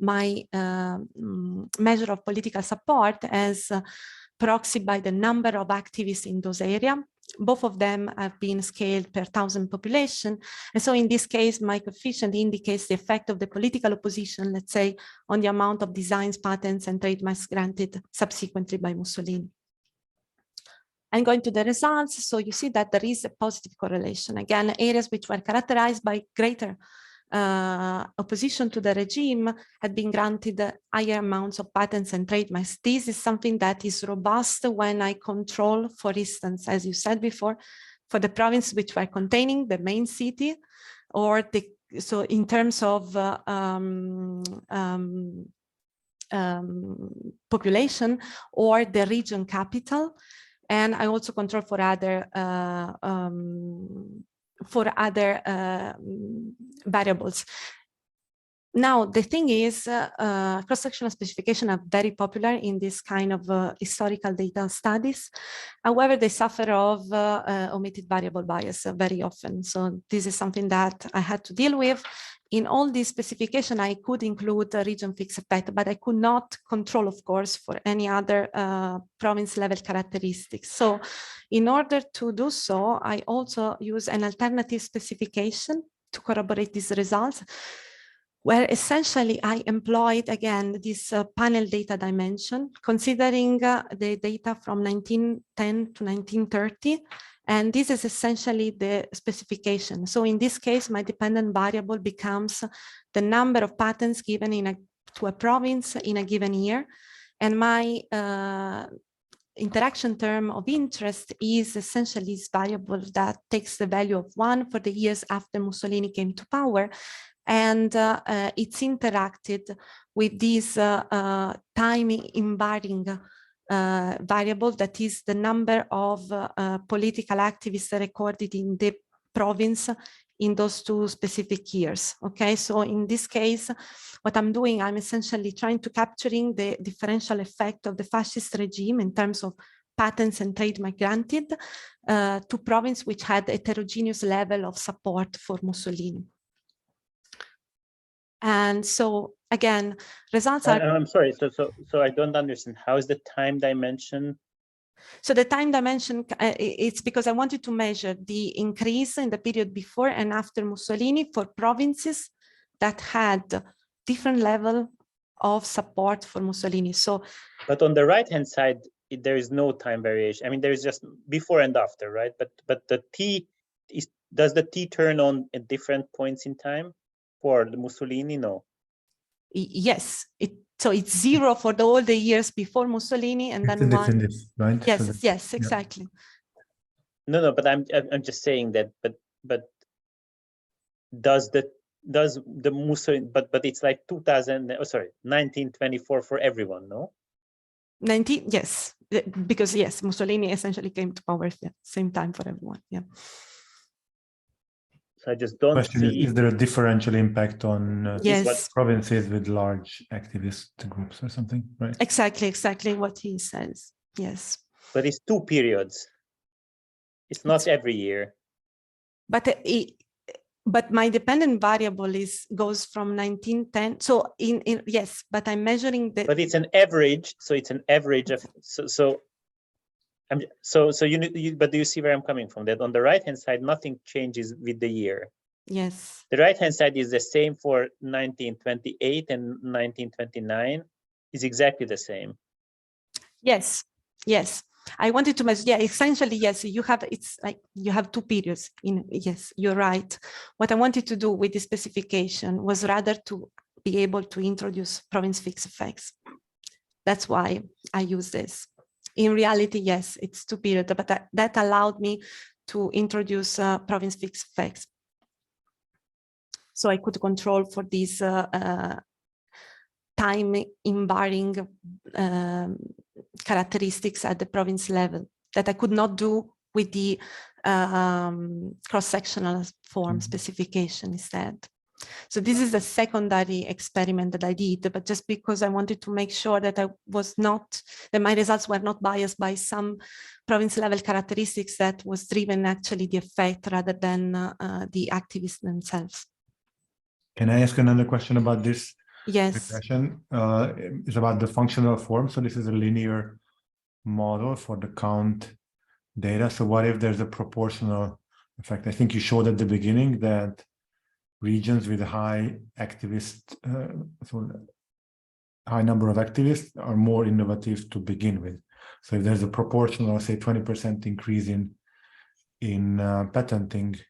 my measure of political support as proxy by the number of activists in those areas. Both of them have been scaled per 1,000 population. And so in this case, my coefficient indicates the effect of the political opposition, let's say, on the amount of designs, patents, and trademarks granted subsequently by Mussolini. And going to the results, so you see that there is a positive correlation. Again, areas which were characterized by greater opposition to the regime had been granted higher amounts of patents and trademarks. This is something that is robust when I control, for instance, as you said before, for the province which were containing the main city, or so in terms of population or the region capital. And I also control for other variables. Now, the thing is, cross-sectional specification are very popular in this kind of historical data studies. However, they suffer of omitted variable bias very often. So this is something that I had to deal with. In all these specification, I could include a region fixed effect, but I could not control, of course, for any other province level characteristics. So in order to do so, I also use an alternative specification to corroborate these results, where essentially I employed, again, this panel data dimension, considering the data from 1910 to 1930. And this is essentially the specification. So in this case, my dependent variable becomes the number of patents given to a province in a given year. And my interaction term of interest is essentially this variable that takes the value of 1 for the years after Mussolini came to power. And it's interacted with this time invariant variable, that is the number of political activists recorded in the province in those 2 specific years. Okay, so in this case, what I'm doing, I'm essentially trying to capturing the differential effect of the fascist regime in terms of patents and trademark granted to province which had a heterogeneous level of support for Mussolini. And so again, results are— I'm sorry, so I don't understand. How is the time dimension? So the time dimension, it's because I wanted to measure the increase in the period before and after Mussolini for provinces that had different level of support for Mussolini. So, but on the right-hand side, there is no time variation. I mean, there is just before and after, right? But the T is, does the T turn on at different points in time for the Mussolini? No. Yes, so it's 0 for all the years before Mussolini, and then It's in 1. this, right? Yes, So that- yes, exactly. No, but I'm just saying that, but does the Mussolini, but it's like 1924 for everyone, no? 19, yes, because yes, Mussolini essentially came to power at the same time for everyone. Yeah. So I just don't Question see. is there a differential impact on Yes, provinces with large activist groups or something, right? exactly what he says. Yes. But it's 2 periods. It's not every year. But my dependent variable goes from 1910. So yes, but I'm measuring the. But it's an average, so it's an average of so you but do you see where I'm coming from? That on the right hand side, nothing changes with the year. Yes. The right hand side is the same for 1928 and 1929. Is exactly the same. Yes. I wanted to measure. Yeah, essentially, yes. It's like you have 2 periods. Yes, you're right. What I wanted to do with the specification was rather to be able to introduce province fixed effects. That's why I use this. In reality, yes, it's 2 periods, but that allowed me to introduce province fixed effects. So I could control for these time invariant characteristics at the province level that I could not do with the cross-sectional form specification instead. So this is the secondary experiment that I did, but just because I wanted to make sure that that my results were not biased by some province level characteristics that was driven actually the effect rather than the activists themselves. Can I ask another question about this? Yes. Regression is about the functional form. So this is a linear model for the count data. So what if there's a proportional effect? I think you showed at the beginning that regions with a high activist, so high number of activists are more innovative to begin with. So if there's a proportional, say 20% increase in patenting,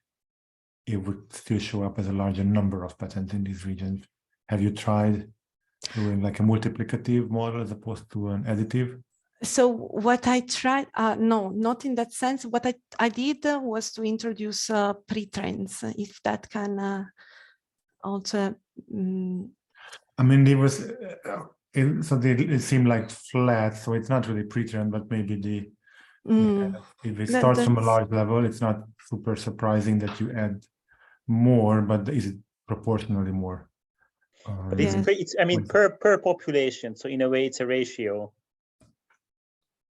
it would still show up as a larger number of patents in these regions. Have you tried doing like a multiplicative model as opposed to an additive? So what I tried, no, not in that sense. What I did was to introduce pre-trends, if that can also. I mean, it was, it seemed like flat, so it's not really pre-trend, but maybe if it starts from a large level, it's not super surprising that you add more, but is it proportionally more? But it's I mean, per population. So in a way, it's a ratio.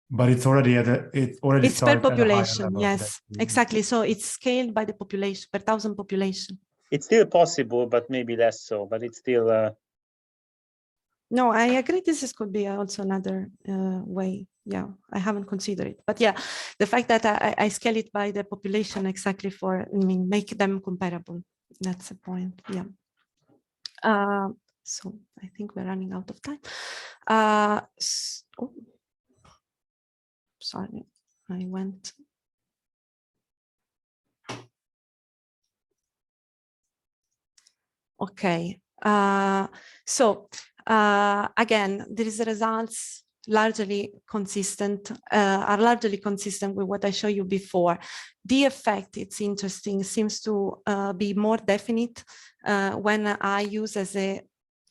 But it's already it's per population. Yes, exactly. So it's scaled by the population, per 1,000 population. It's still possible, but maybe less so. But it's still. No, I agree. This could be also another way. Yeah, I haven't considered it, but yeah, the fact that I scale it by the population exactly make them comparable. That's the point. Yeah. So I think we're running out of time. Sorry, I went. Okay. So again, these results largely consistent, are largely consistent with what I showed you before. The effect, it's interesting, seems to be more definite when I use as a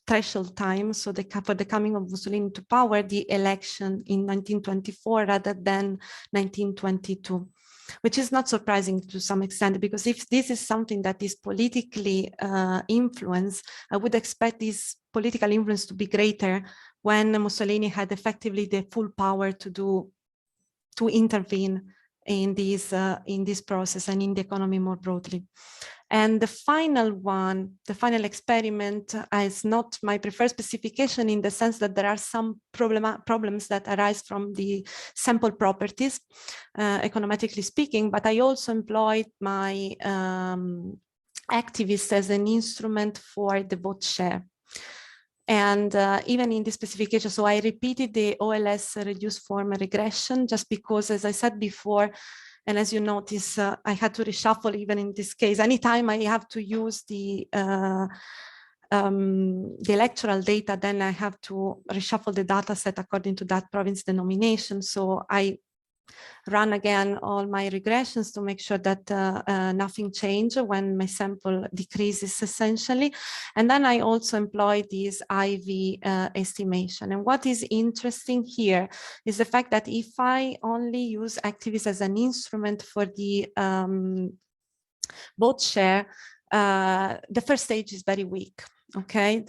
threshold time, so for the coming of Mussolini to power, the election in 1924 rather than 1922. Which is not surprising to some extent, because if this is something that is politically influenced, I would expect this political influence to be greater when Mussolini had effectively the full power to intervene in this process and in the economy more broadly. And the final experiment is not my preferred specification in the sense that there are some problems that arise from the sample properties, econometrically speaking, but I also employed my activists as an instrument for the vote share. And even in the specification, so I repeated the OLS reduced form regression just because, as I said before, and as you notice, I had to reshuffle even in this case. Anytime I have to use the the electoral data, then I have to reshuffle the data set according to that province denomination. So I run again all my regressions to make sure that nothing changes when my sample decreases essentially. And then I also employ this IV estimation. And what is interesting here is the fact that if I only use activists as an instrument for the vote share, the first stage is very weak. Okay,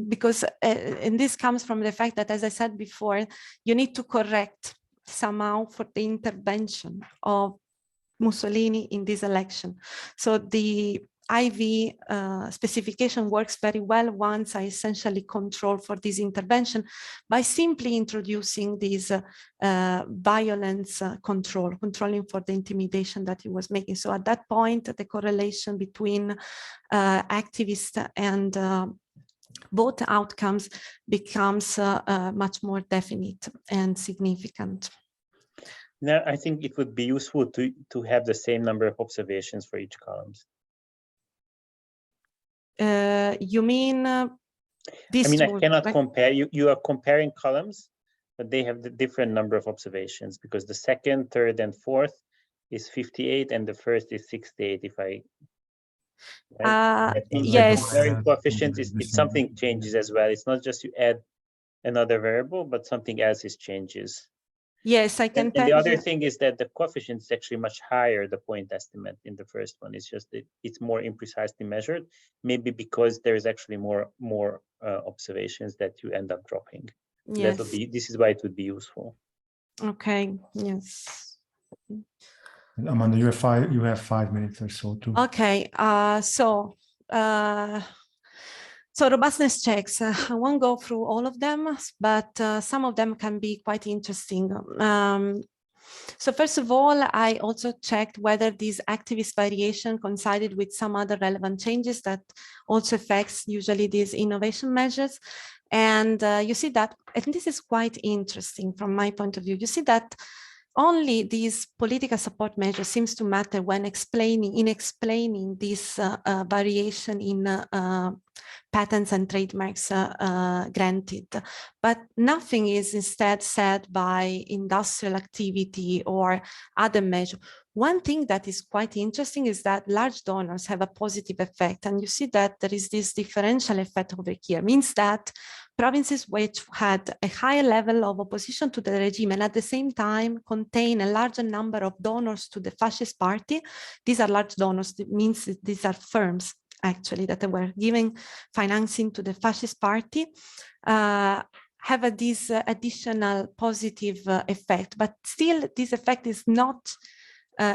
because this comes from the fact that, as I said before, you need to correct somehow for the intervention of Mussolini in this election. So the IV specification works very well once I essentially control for this intervention by simply introducing this violence controlling for the intimidation that he was making. So at that point, the correlation between activists and both outcomes becomes much more definite and significant. Now, I think it would be useful to have the same number of observations for each columns. You mean these I mean, two, I cannot right? compare. You are comparing columns, but they have the different number of observations because the second, third, and fourth is 58, and the first is 68. If I yes, comparing coefficients, it's something changes as well. It's not just you add another variable, but something else is changes. Yes, I can tell and the other you. thing is that the coefficient is actually much higher, the point estimate in the first one. It's just that it's more imprecisely measured, maybe because there is actually more observations that you end up dropping. Yes. This is why it would be useful. Okay, yes. Amanda, you have 5 minutes or so too. Okay, so robustness checks, I won't go through all of them, but some of them can be quite interesting. So first of all, I also checked whether this activist variation coincided with some other relevant changes that also affects usually these innovation measures. And you see that, and this is quite interesting from my point of view, you see that only these political support measures seems to matter when explaining this variation in patents and trademarks granted, but nothing is instead said by industrial activity or other measure. One thing that is quite interesting is that large donors have a positive effect, and you see that there is this differential effect over here, means that provinces which had a higher level of opposition to the regime and at the same time contain a larger number of donors to the fascist party, these are large donors, it means these are firms actually that were giving financing to the fascist party, have this additional positive effect, but still this effect is not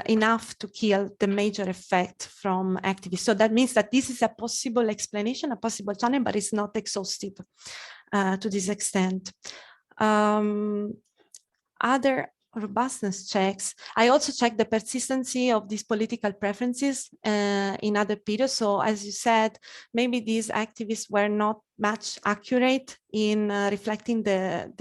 enough to kill the major effect from activists. So that means that this is a possible explanation, a possible channel, but it's not exhaustive to this extent. Other robustness checks, I also checked the persistency of these political preferences in other periods. So as you said, maybe these activists were not much accurate in reflecting the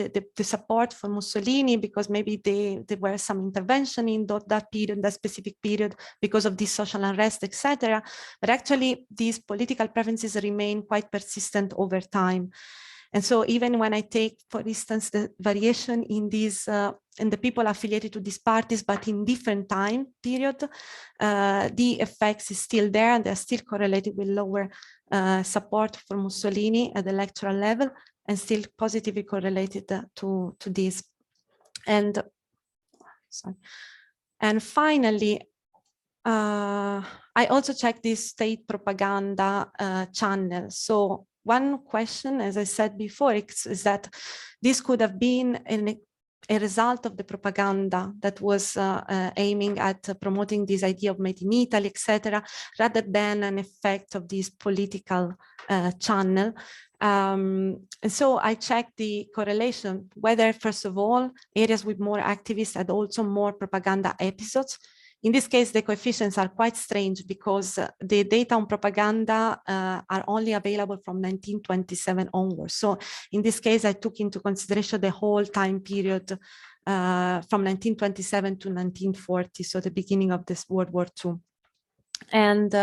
support for Mussolini, because maybe there were some intervention in that period, that specific period, because of this social unrest, etc. But actually, these political preferences remain quite persistent over time. And so even when I take, for instance, the variation in these in the people affiliated to these parties, but in different time period, the effects is still there, and they're still correlated with lower support for Mussolini at the electoral level, and still positively correlated to this. And sorry. And finally, I also checked this state propaganda channel. So one question, as I said before, is that this could have been a result of the propaganda that was aiming at promoting this idea of made in Italy, etc., rather than an effect of this political channel. And so I checked the correlation, whether, first of all, areas with more activists had also more propaganda episodes. In this case, the coefficients are quite strange because the data on propaganda are only available from 1927 onwards. So in this case, I took into consideration the whole time period from 1927 to 1940, so the beginning of this World War II. And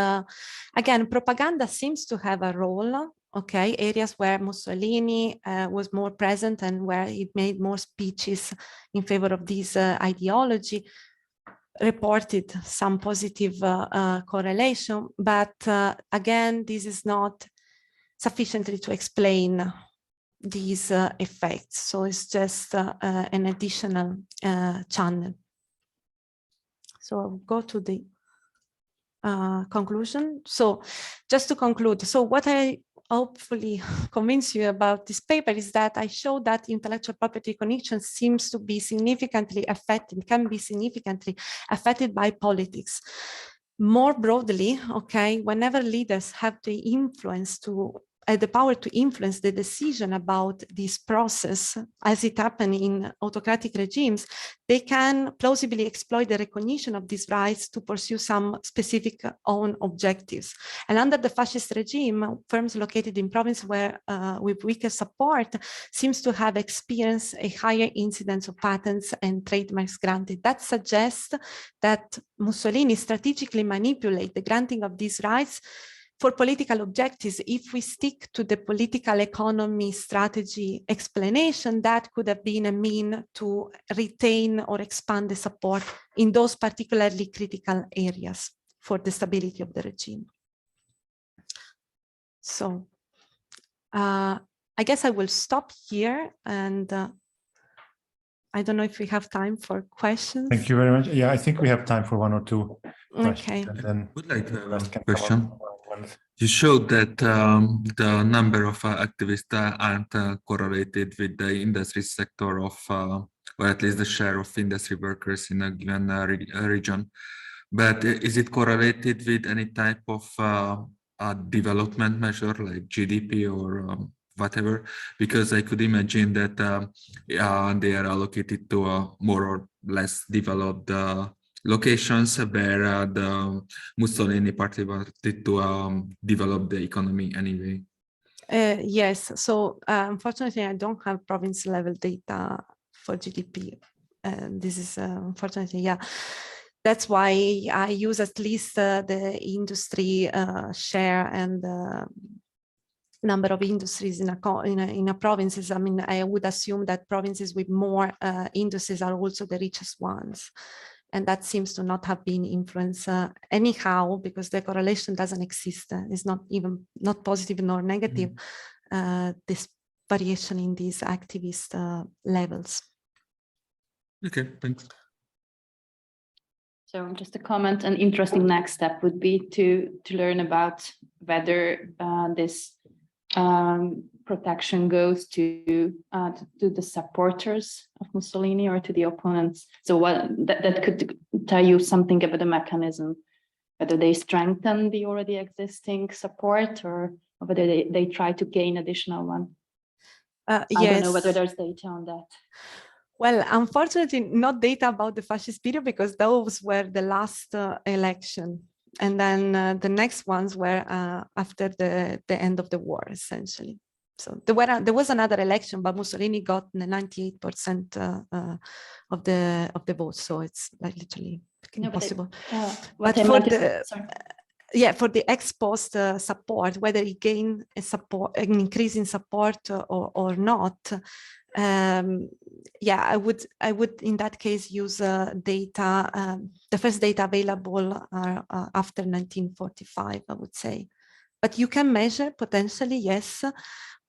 again, propaganda seems to have a role okay, areas where Mussolini was more present and where he made more speeches in favor of this ideology, reported some positive correlation, but again, this is not sufficiently to explain these effects. So it's just an additional channel. So I'll go to the conclusion. So just to conclude, so what I hopefully convince you about this paper is that I show that intellectual property recognition seems to be significantly affected, can be significantly affected by politics. More broadly, okay, whenever leaders have the influence to the power to influence the decision about this process, as it happened in autocratic regimes, they can plausibly exploit the recognition of these rights to pursue some specific own objectives. And under the fascist regime, firms located in province where with weaker support seems to have experienced a higher incidence of patents and trademarks granted. That suggests that Mussolini strategically manipulated the granting of these rights for political objectives. If we stick to the political economy strategy explanation, that could have been a mean to retain or expand the support in those particularly critical areas for the stability of the regime. So I guess I will stop here, and I don't know if we have time for questions. Thank you very much. Yeah, I think we have time for one or two questions. Okay. And then I would like to have rest a can come question. up one-on-one. You showed that the number of activists aren't correlated with the industry sector of, or at least the share of industry workers in a given region. But is it correlated with any type of development measure like GDP or whatever? Because I could imagine that they are allocated to more or less developed locations where the Mussolini party wanted to develop the economy anyway. Yes, so unfortunately, I don't have province level data for GDP. This is unfortunately, yeah. That's why I use at least the industry share and number of industries in a provinces. I mean, I would assume that provinces with more industries are also the richest ones. And that seems to not have been influenced anyhow, because the correlation doesn't exist. It's not even not positive nor negative, this variation in these activist levels. Okay, thanks. So just a comment, an interesting next step would be to learn about whether this protection goes to the supporters of Mussolini or to the opponents. So what that could tell you something about the mechanism, whether they strengthen the already existing support or whether they try to gain additional one. Yes. I don't know whether there's data on that. Well, unfortunately, not data about the fascist period, because those were the last election. And then the next ones were after the end of the war, essentially. So there was another election, but Mussolini got 98% of the votes. So it's like literally impossible. But for the yeah, for the ex post support, whether he gained an increase in support or not, yeah, I would in that case use data. The first data available are after 1945, I would say. But you can measure potentially, yes,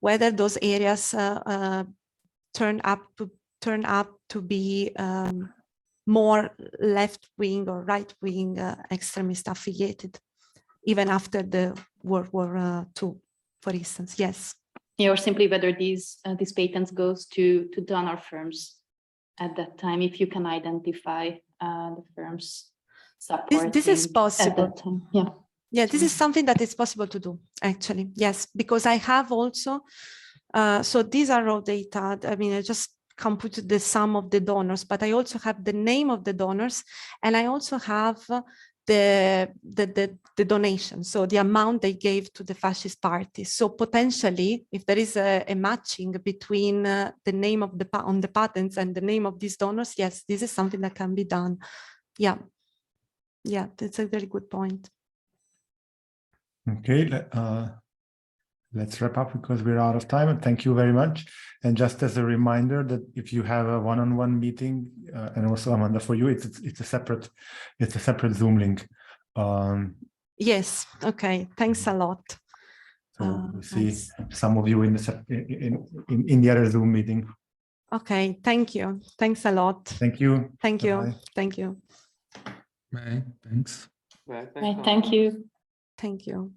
whether those areas turn up to be more left-wing or right-wing extremist affiliated, even after the World War II, for instance. Yes. Or simply whether these patents goes to donor firms at that time, if you can identify the firms support. This is possible. At that time. Yeah. Yeah, this is something that is possible to do, actually. Yes, because I have also, so these are raw data. I mean, I just computed the sum of the donors, but I also have the name of the donors, and I also have the donation, so the amount they gave to the fascist party. So potentially, if there is a matching between the name of on the patents and the name of these donors, yes, this is something that can be done. Yeah, yeah, that's a very good point. Okay, let's wrap up because we're out of time. And thank you very much. And just as a reminder that if you have a one-on-one meeting, and also Amanda, for you, it's a separate Zoom link. Yes. Okay. Thanks a lot. So we see Nice. some of you in the other Zoom meeting. Okay. Thank you. Thanks a lot. Thank you. Thank you. Bye. Thank you. Bye. Thanks. Right, thank you. Thank you.